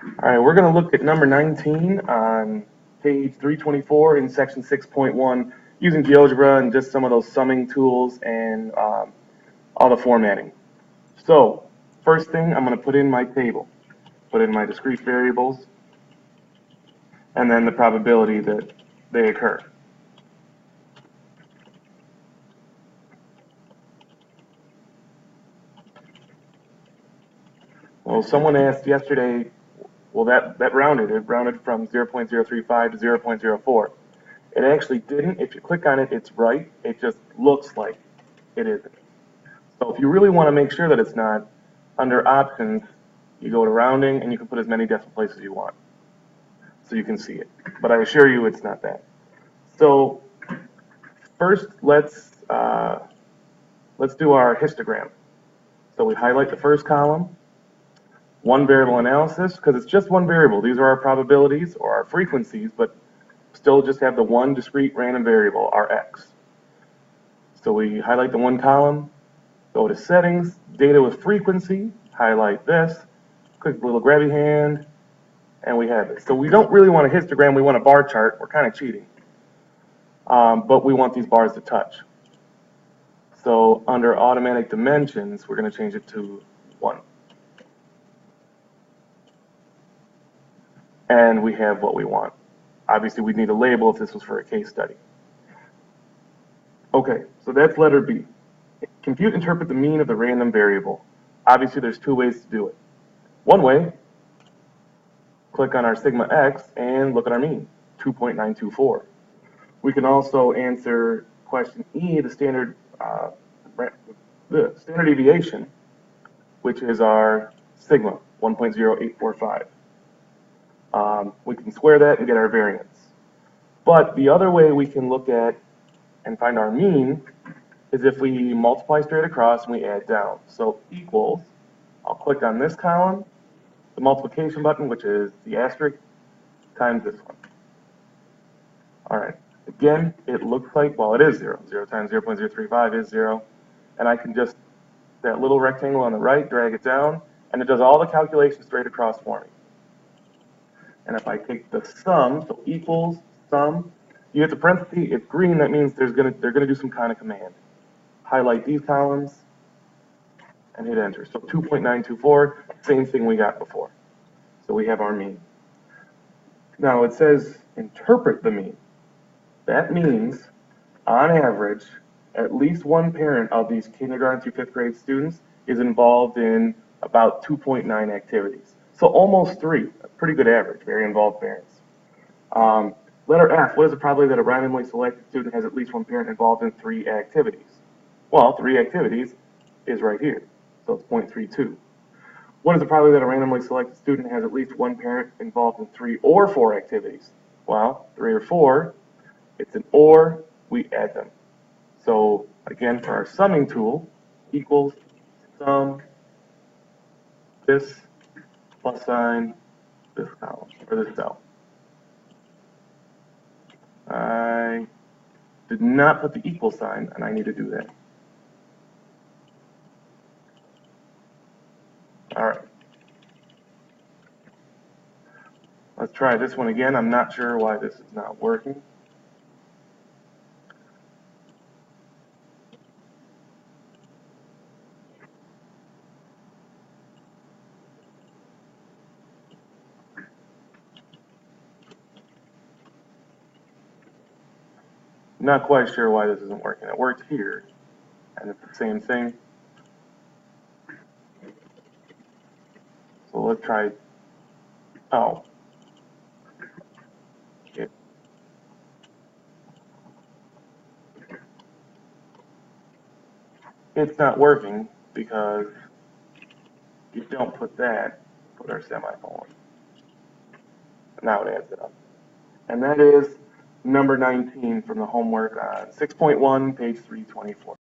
All right, we're going to look at number 19 on page 324 in section 6.1 using GeoGebra and just some of those summing tools and all the formatting. So, first thing, I'm going to put in my table, put in my discrete variables, and then the probability that they occur. Well, someone asked yesterday, well, that rounded. It rounded from 0.035 to 0.04. It actually didn't. If you click on it, it's right. It just looks like it isn't. So if you really want to make sure that it's not, under options, you go to rounding and you can put as many decimal places as you want. So you can see it. But I assure you it's not that. So first, let's do our histogram. So we highlight the first column, one variable analysis, because it's just one variable. These are our probabilities or our frequencies, but still just have the one discrete random variable, our x. So we highlight the one column, go to settings, data with frequency, highlight this, click the little grabby hand, and we have it. So we don't really want a histogram, we want a bar chart. We're kind of cheating. But we want these bars to touch. So under automatic dimensions, we're going to change it to 1. And we have what we want. Obviously, we'd need a label if this was for a case study. Okay, so that's letter B. Compute, interpret the mean of the random variable. Obviously, there's two ways to do it. One way, click on our sigma x and look at our mean, 2.924. We can also answer question E, the standard deviation, which is our sigma, 1.0845. We can square that and get our variance. But the other way we can look at and find our mean is if we multiply straight across and we add down. So equals, I'll click on this column, the multiplication button, which is the asterisk, times this one. All right, again, it looks like, well, it is 0. 0 times 0.035 is 0. And I can just, that little rectangle on the right, drag it down, and it does all the calculations straight across for me. And if I take the sum, so equals, sum, you hit the parenthesis, it's green, that means they're gonna do some kind of command. Highlight these columns, and hit enter. So 2.924, same thing we got before. So we have our mean. Now it says interpret the mean. That means, on average, at least one parent of these kindergarten through 5th grade students is involved in about 2.9 activities. So almost 3, a pretty good average, very involved parents. Letter F, what is the probability that a randomly selected student has at least one parent involved in 3 activities? Well, 3 activities is right here, so it's 0.32. What is the probability that a randomly selected student has at least one parent involved in 3 or 4 activities? Well, 3 or 4, it's an or, we add them. So again, for our summing tool, equals sum this plus sign this column, or this cell. I did not put the equal sign, and I need to do that. All right. Let's try this one again. I'm not sure why this is not working. Not quite sure why this isn't working. It worked here, and it's the same thing. So let's try, oh. It's not working because you don't put that, put our semicolon. Now it adds it up. And that is number 19 from the homework on 6.1, page 324.